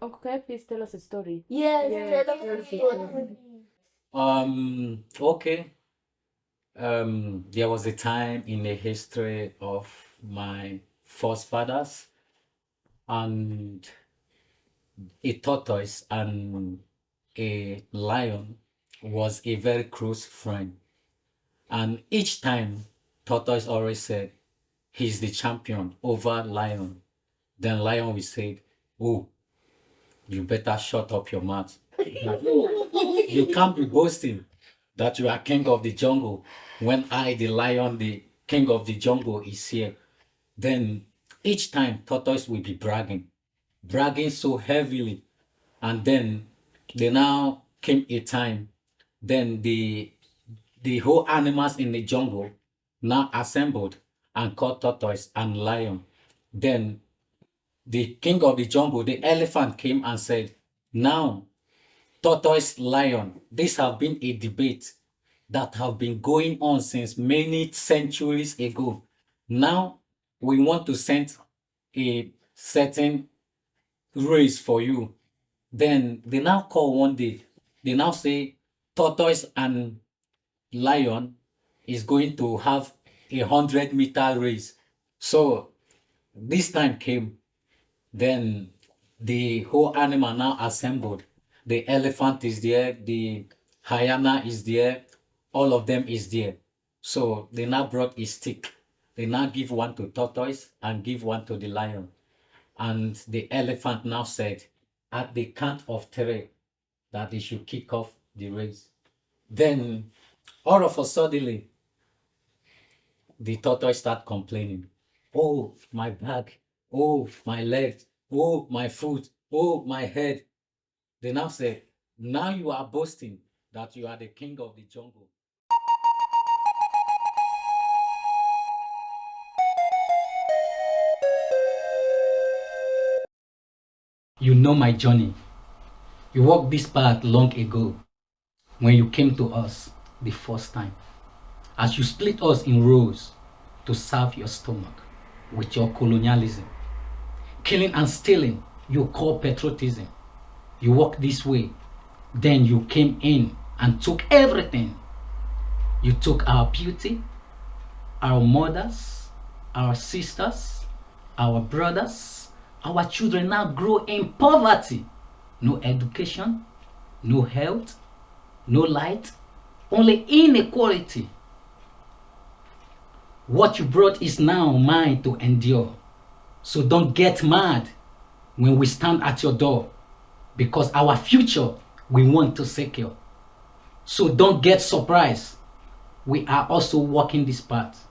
Okay, please tell us a story. Yes, Yes, tell us tell a us a story. story. Okay. There was a time in the history of my forefathers, and a tortoise and a lion was a very close friend. And each time, tortoise always said he's the champion over lion. Then lion will say, "Oh, you better shut up your mouth. You can't be boasting that you are king of the jungle when I, the lion, the king of the jungle, is here." Then each time tortoise will be bragging so heavily. And then there now came a time, then the whole animals in the jungle now assembled and called tortoise and lion. Then the king of the jungle, the elephant, came and said, "Now, tortoise, lion, this have been a debate that have been going on since many centuries ago. Now, we want to send a certain race for you." Then they now call one day, they now say tortoise and lion is going to have 100-meter race. So this time came, then the whole animal now assembled. The elephant is there, the hyena is there, all of them is there. So they now brought a stick. They now give one to tortoise and give one to the lion. And the elephant now said, at the count of three, that they should kick off the race. Then all of a sudden, the tortoise start complaining. "Oh, my back. Oh, my legs. Oh, my foot. Oh, my head." They now say, "Now you are boasting that you are the king of the jungle." You know my journey. You walked this path long ago when you came to us the first time. As you split us in rows to serve your stomach with your colonialism. Killing and stealing, you call patriotism. You walk this way, then you came in and took everything. You took our beauty, our mothers, our sisters, our brothers. Our children now grow in poverty. No education, no health, no light, only inequality. What you brought is now mine to endure. So don't get mad when we stand at your door, because our future we want to secure. So don't get surprised. We are also walking this path.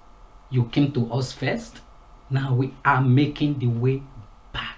You came to us first. Now we are making the way back.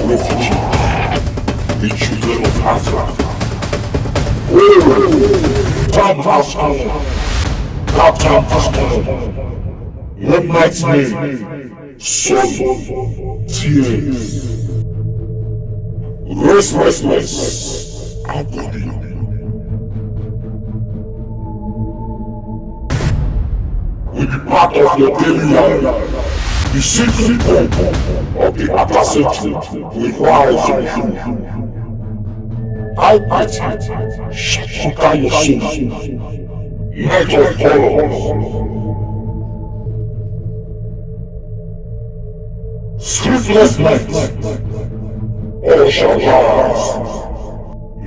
Refugees, the children of Africa. Time has come. That time has come. When nightmare, sorrow, tears, restlessness, agony. will be part of your daily life. The secret home of the Atasenti will rise on you. I pity, shall your soul. Night of horrors. Sleepless nights. All shall rise.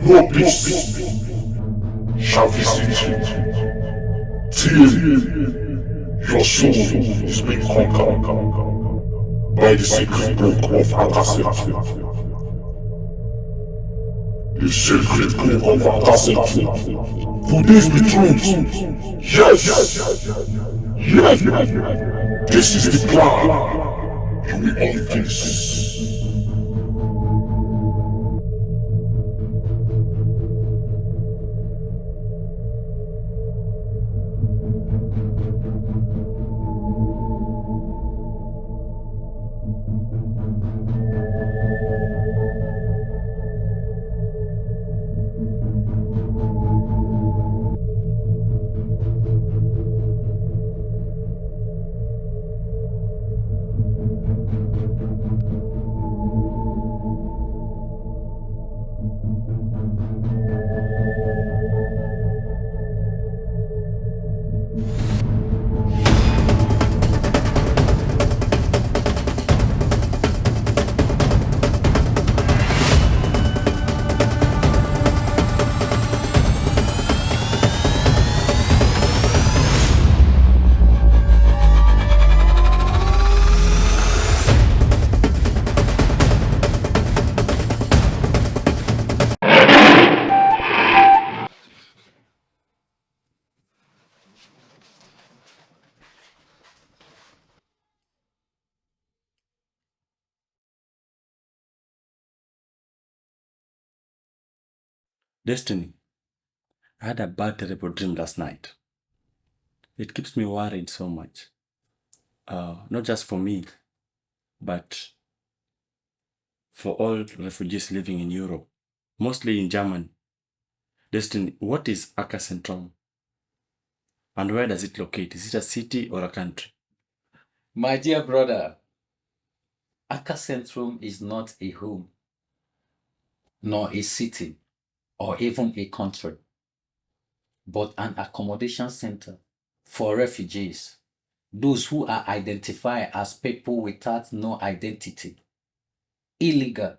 No peace shall visit you. Till your soul is being conquered by the secret book of Atasenti. The secret book of Atasenti. Could this be truth? Yes! Yes! This is the plan. You will all this. Destiny, I had a bad, terrible dream last night. It keeps me worried so much. Not just for me, but for all refugees living in Europe, mostly in Germany. Destiny, what is Aka Centrum? And where does it locate? Is it a city or a country? My dear brother, Aka Centrum is not a home, nor a city, or even a country, but an accommodation center for refugees, those who are identified as people without no identity, illegal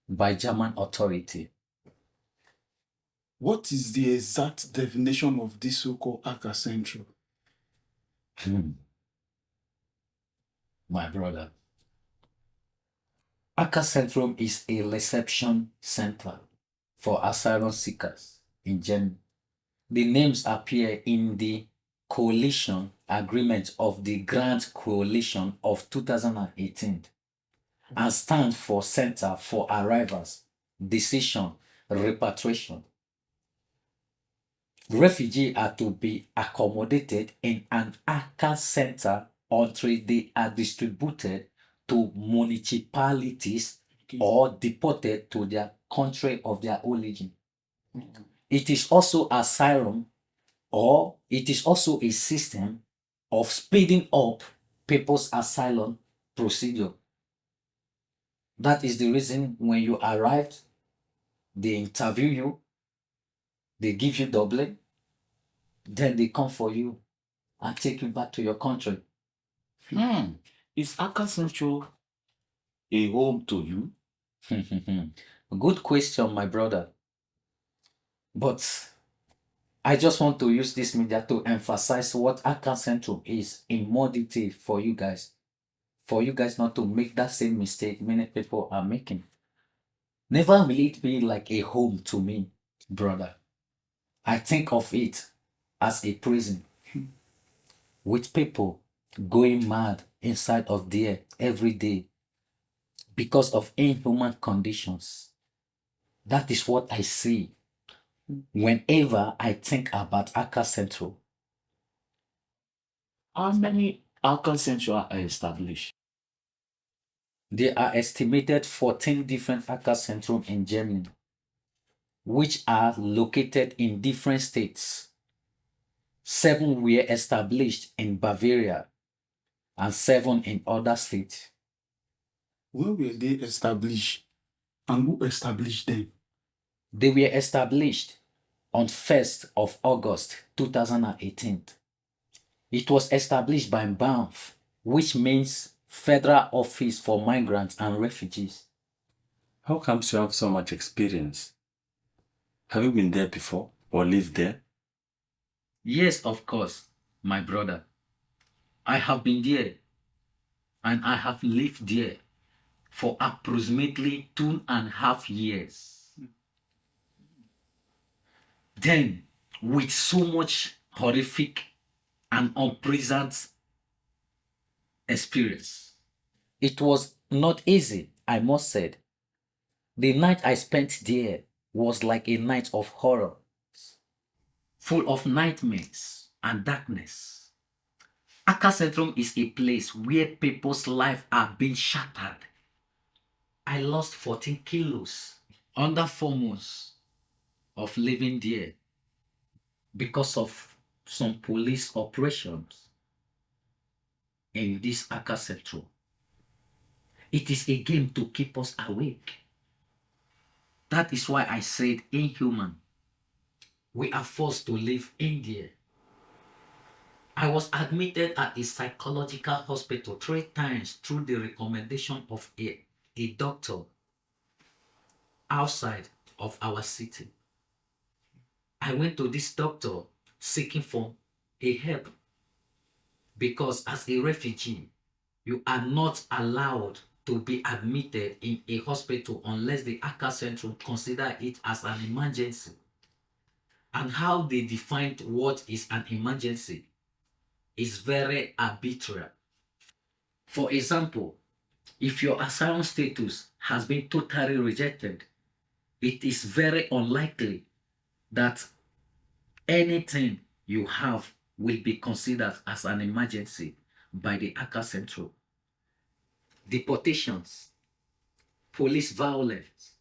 by German authority. What is the exact definition of this so-called Aka Central? My brother, Aka Centrum is a reception center for asylum seekers in Germany. The names appear in the coalition agreement of the Grand Coalition of 2018 and stand for Center for Arrivals, Decision, Repatriation. Refugees are to be accommodated in an Aka center until they are distributed to municipalities or deported to their country of their origin. It is also asylum, or it is also a system of speeding up people's asylum procedure. That is the reason when you arrived, they interview you, they give you Dublin, then they come for you and take you back to your country. Is Aka Central a home to you? Good question, my brother. But I just want to use this media to emphasize what Aka Central is in more detail for you guys. For you guys not to make that same mistake many people are making. Never will it be like a home to me, brother. I think of it as a prison with people going mad inside of there every day because of inhuman conditions. That is what I see whenever I think about Aka Central. How many Aka Central are established? There are estimated 14 different Aka Centrum in Germany, which are located in different states. 7 were established in Bavaria and 7 in other states. Where were they established? And who established them? They were established on 1st of August 2018. It was established by BAMF, which means Federal Office for Migrants and Refugees. How comes you have so much experience? Have you been there before or lived there? Yes, of course, my brother. I have been there and I have lived there for approximately 2.5 years. Then, with so much horrific and unpleasant experience. It was not easy, I must say. The night I spent there was like a night of horror, full of nightmares and darkness. Accra Centrum is a place where people's lives are being shattered. I lost 14 kilos under 4 months of living there because of some police operations in this Accra Centrum. It is a game to keep us awake. That is why I said inhuman. We are forced to live in there. I was admitted at a psychological hospital 3 times through the recommendation of a doctor outside of our city. I went to this doctor seeking for a help because as a refugee, you are not allowed to be admitted in a hospital unless the Accra Centrum consider it as an emergency. And how they defined what is an emergency is very arbitrary. For example, if your asylum status has been totally rejected, it is very unlikely that anything you have will be considered as an emergency by the Accra Centrum. Deportations, police violence,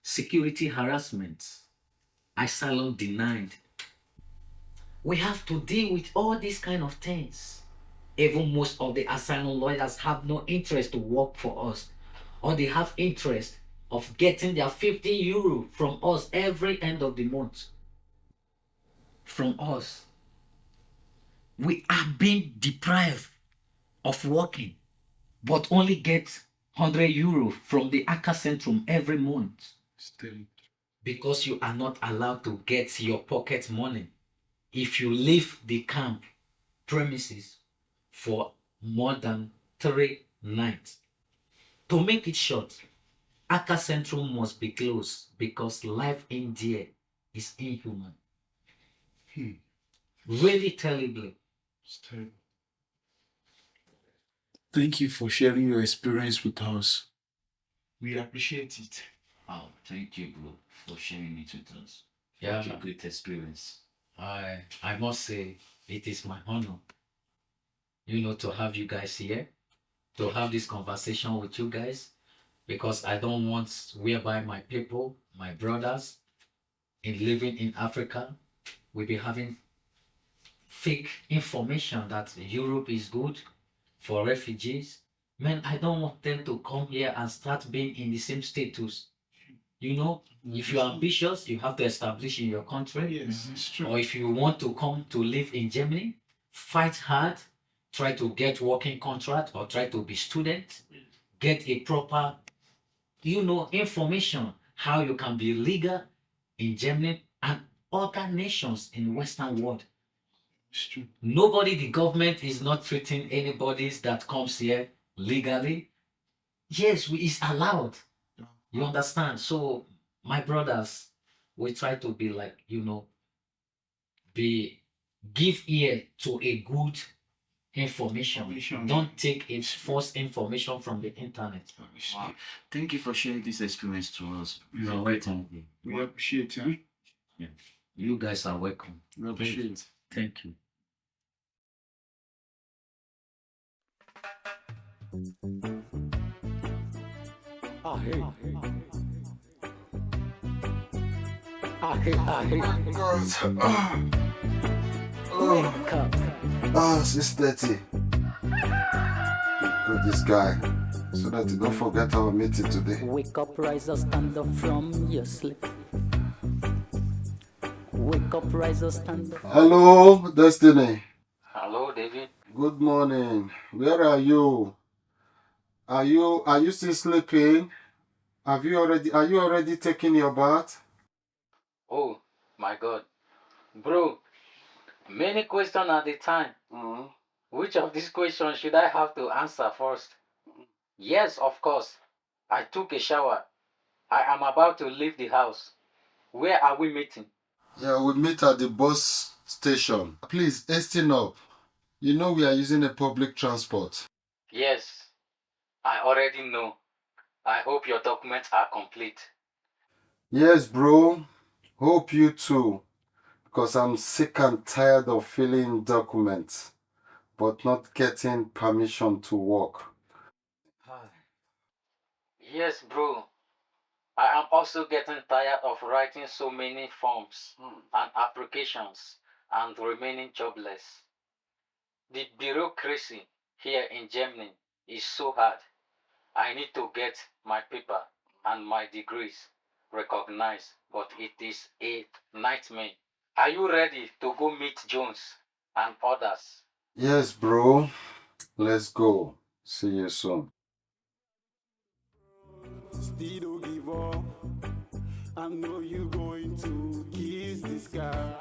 security harassment, asylum denied. We have to deal with all these kind of things. Even most of the asylum lawyers have no interest to work for us, or they have interest of getting their 50 euro from us every end of the month. From us. We are being deprived of working, but only get 100 euro from the Accra Centrum every month. Still. Because you are not allowed to get your pocket money if you leave the camp premises for more than 3 nights. To make it short, Accra Centrum must be closed because life in there is inhuman. Really terribly. Still. Thank you for sharing your experience with us. We appreciate it. Oh, thank you, bro, for sharing it with us. Yeah, a good experience. I must say it is my honor, to have you guys here, to have this conversation with you guys, because I don't want whereby my people, my brothers, in living in Africa, will be having fake information that Europe is good for refugees. Man, I don't want them to come here and start being in the same status. If you're ambitious, you have to establish in your country. Yes, it's true. Or if you want to come to live in Germany, fight hard, try to get working contract or try to be student, get a proper, information how you can be legal in Germany and other nations in Western world. It's true. The government is not treating anybody that comes here legally. Yes, it's allowed. You understand? So, my brothers, we try to be like, give ear to a good information. Don't take a false information from the internet. Wow. Thank you for sharing this experience to us. You are welcome. We appreciate it. Yeah. You guys are welcome. We appreciate it. Thank you. Wake up. 6:30. Got this guy. So that you don't forget our meeting today. Wake up, rise up, stand up from your sleep. Wake up, rise up, stand up. Hello, Destiny. Hello, David. Good morning. Where are you? Are you still sleeping? Are you already taking your bath? Oh, my God. Bro, many questions at a time. Which of these questions should I have to answer first? Yes, of course. I took a shower. I am about to leave the house. Where are we meeting? Yeah, we meet at the bus station. Please, hasten up. You know we are using a public transport. Yes, I already know. I hope your documents are complete. Yes, bro. Hope you too. Because I'm sick and tired of filling documents, but not getting permission to work. Yes, bro. I am also getting tired of writing so many forms and applications and remaining jobless. The bureaucracy here in Germany is so hard. I need to get my paper and my degrees recognized, but it is a nightmare. Are you ready to go meet Jones and others? Yes, bro. Let's go. See you soon. Still don't give up. I know you're going to kiss the sky.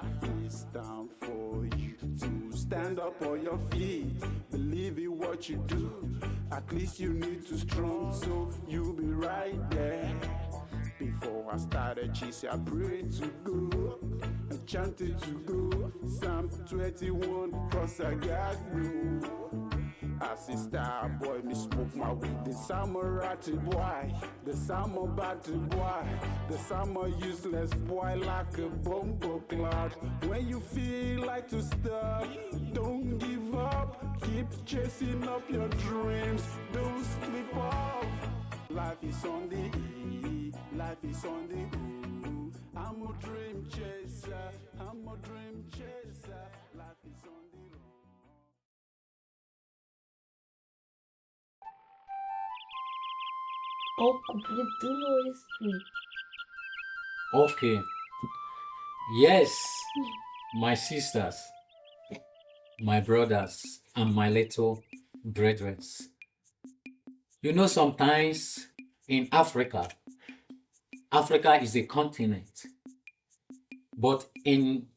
It's time for you to stand up on your feet. Believe in what you do. At least you need to strong, so you'll be right there. Before I started chasing, I prayed to go. I chanted to go. Psalm 21, cause I got you. As a star boy, me smoke my weed. The summer ratty boy, the summer batty boy, the summer useless boy like a bumbo cloud. When you feel like to stop, don't give up. Keep chasing up your dreams. Don't slip off. Life is on the E, life is on the O. I'm a dream chaser, I'm a dream chaser. Life is on the road. O cuprinul este. Okay. Yes, my sisters, my brothers, and my little brethren. You know, sometimes in Africa, Africa is a continent. But in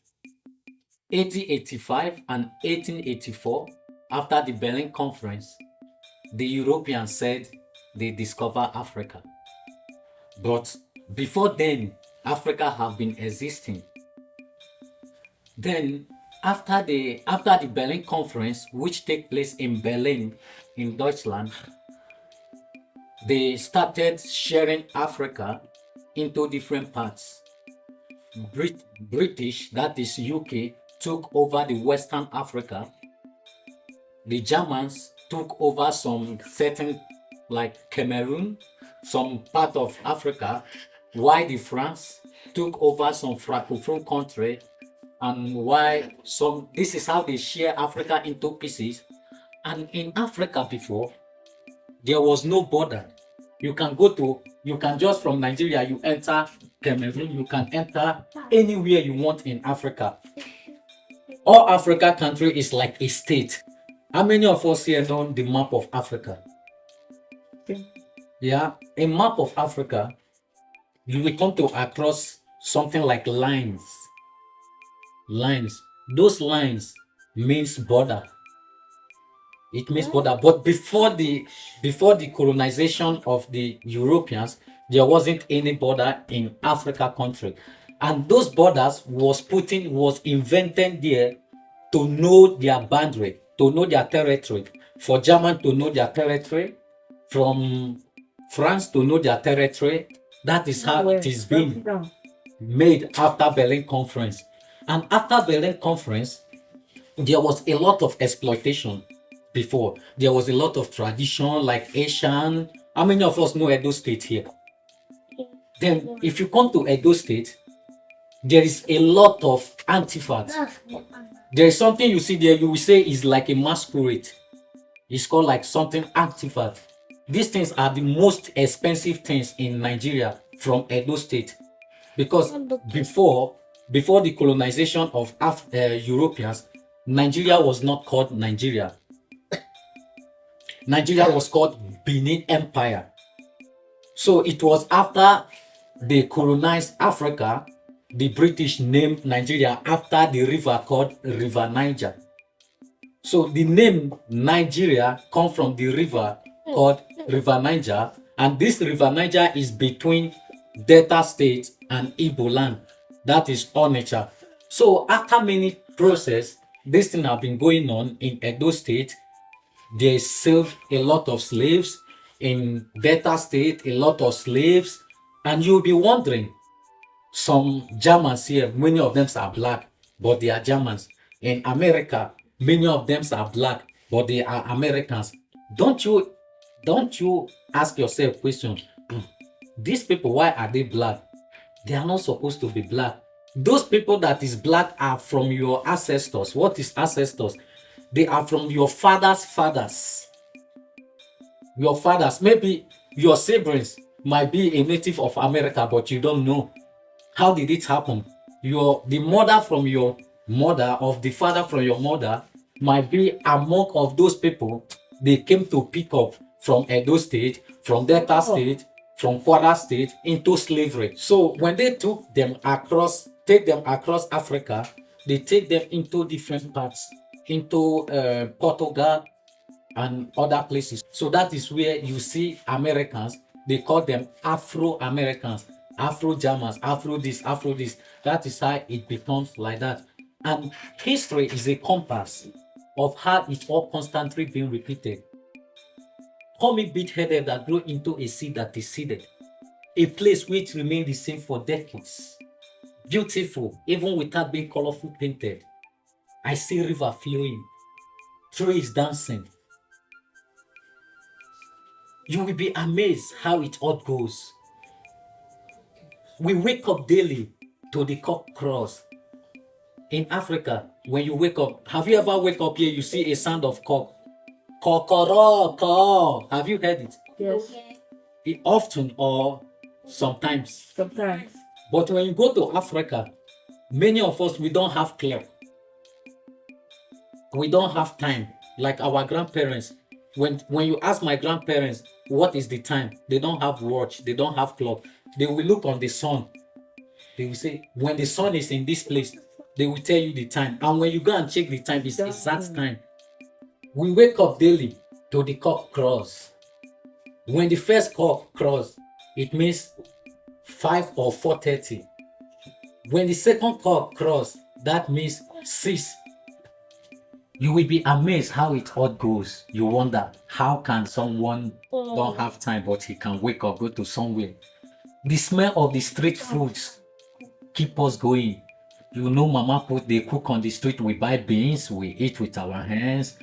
1885 and 1884, after the Berlin Conference, the Europeans said they discovered Africa. But before then, Africa have been existing. Then, after the Berlin Conference, which took place in Berlin, in Deutschland, they started sharing Africa into different parts. British, that is UK, took over the Western Africa. The Germans took over some certain, like Cameroon, some part of Africa, while the France took over some Francophone country, and why some. This is how they share Africa into pieces. And in Africa before, there was no border. You can just from Nigeria, you enter Cameroon, you can enter anywhere you want in Africa. All Africa country is like a state. How many of us here know the map of Africa? Yeah, a map of Africa, you will come to across something like lines. Those lines means border. It means border. But before the colonization of the Europeans, there wasn't any border in Africa country. And those borders was invented there to know their boundary, to know their territory. For German to know their territory, from France to know their territory. That is how it is being made after Berlin Conference. And after Berlin Conference, there was a lot of exploitation. Before, there was a lot of tradition like Asian. How many of us know Edo State here? Then, if you come to Edo State, there is a lot of artifacts. There is something you see there, you will say is like a masquerade. It's called like something artifact. These things are the most expensive things in Nigeria from Edo State, because before the colonization of Europeans, Nigeria was not called Nigeria. Nigeria was called Benin Empire. So it was after they colonized Africa, the British named Nigeria after the river called River Niger. So the name Nigeria comes from the river called River Niger, and this River Niger is between Delta State and Igbo land. That is Onitsha. So after many process, this thing have been going on in Edo State. They served a lot of slaves. In Delta State, a lot of slaves. And you'll be wondering, some Germans here, many of them are black, but they are Germans. In America, many of them are black, but they are Americans. Don't you ask yourself question, these people, why are they black? They are not supposed to be black. Those people that is black are from your ancestors. What is ancestors? They are from your father's fathers. Your fathers, maybe your siblings might be a native of America, but you don't know. How did it happen? The mother from your mother, of the father from your mother, might be among of those people they came to pick up from Edo State, from Delta State, from Kwara State into slavery. So when they take them across Africa, they take them into different parts, into Portugal and other places. So that is where you see Americans, they call them Afro-Americans, Afro-Germans, Afro this. That is how it becomes like that. And history is a compass of how it's all constantly being repeated. Call me big-headed that grow into a seed that is seeded. A place which remained the same for decades. Beautiful, even without being colorful painted. I see river flowing, trees dancing. You will be amazed how it all goes. We wake up daily to the cock crows. In Africa, when you wake up, have you ever wake up here, you see a sound of cock? Kokoroko. Have you heard it? Yes. It often or sometimes. Sometimes. But when you go to Africa, many of us, we don't have clock. We don't have time. Like our grandparents. When you ask my grandparents, what is the time? They don't have watch. They don't have clock. They will look on the sun. They will say, when the sun is in this place, they will tell you the time. And when you go and check the time, it's exact time. We wake up daily to the cock crows. When the first cock crows, it means 5 or 4:30. When the second cock crows, that means 6. You will be amazed how it all goes. You wonder, how can someone don't have time, but he can wake up, go to somewhere? The smell of the street foods keep us going. You know, mama they cook on the street, we buy beans, we eat with our hands.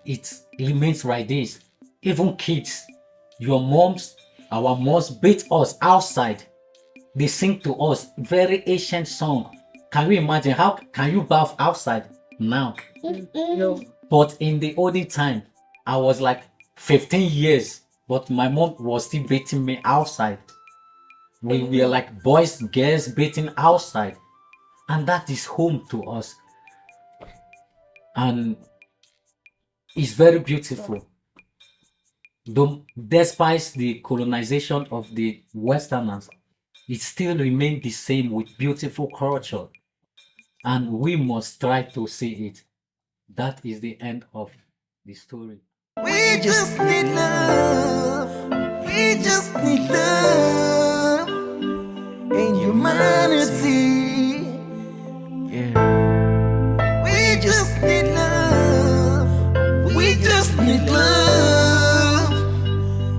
It remains like this. Even kids, our moms beat us outside. They sing to us very ancient song. Can you imagine? How can you bath outside now? No. But in the olden time, I was like 15 years, but my mom was still beating me outside. We were like boys, girls beating outside. And that is home to us. And it's very beautiful. Despite the colonization of the Westerners, it still remains the same with beautiful culture. And we must try to see it. That is the end of the story. We just need love. We just need love and humanity. Yeah. We just need love. We just need love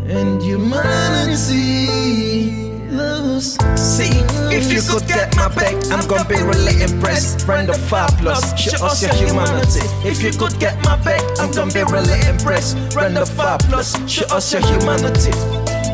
and humanity. See, if you could get my back, I'm gonna be really impressed. Friend of 5+, show us your humanity. If you could get my back, I'm gonna be really impressed. Friend of 5+, show us your humanity.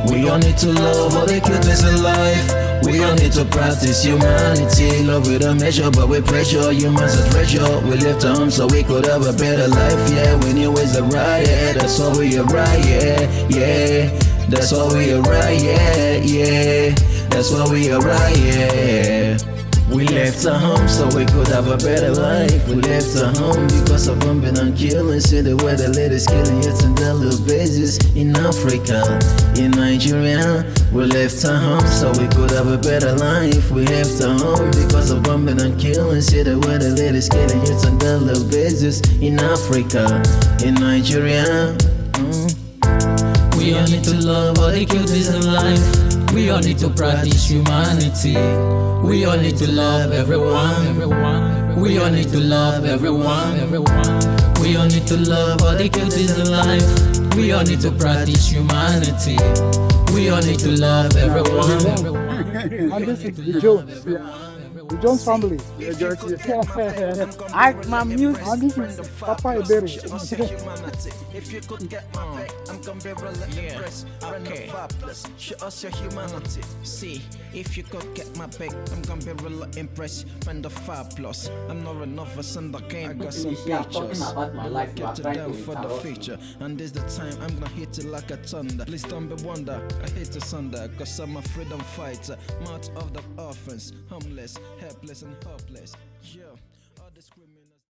We all need to love all the goodness in life. We all need to practice humanity. Love with a measure, but with pressure. Humans a treasure. We left home so we could have a better life. Yeah, we knew it's the right. Yeah, that's why we are right. Yeah, yeah. That's why we are right. Yeah, yeah. That's why we are right. Yeah. We left our home so we could have a better life. We left our home because of bombing and killing. See the way the ladies killing youths on their little bases. In Africa, in Nigeria, we left our home so we could have a better life. We left our home because of bombing and killing. See the way the ladies killing youths on their little bases. In Africa, in Nigeria. We all need to love all the cuties in life. We all need to practice humanity. We all need to love everyone. We all need to love everyone. We all need to love all the cuties in life. We all need to practice humanity. We all need to love everyone. And this is the Jones. The Jones family. My music. And this is Papa Ebere. If you could get my back, I'm gonna be really impressed. Okay. Show us your humanity. See, if you could get my back, I'm gonna be really impressed. Friend of 5+. I'm not a novice in the game. I got some pictures. Get it down for the future. And this the time I'm gonna hit it like a thunder. Please don't be wonder. I hate the thunder, cause I'm a freedom fighter. March of the orphans, homeless, helpless and hopeless. Yeah.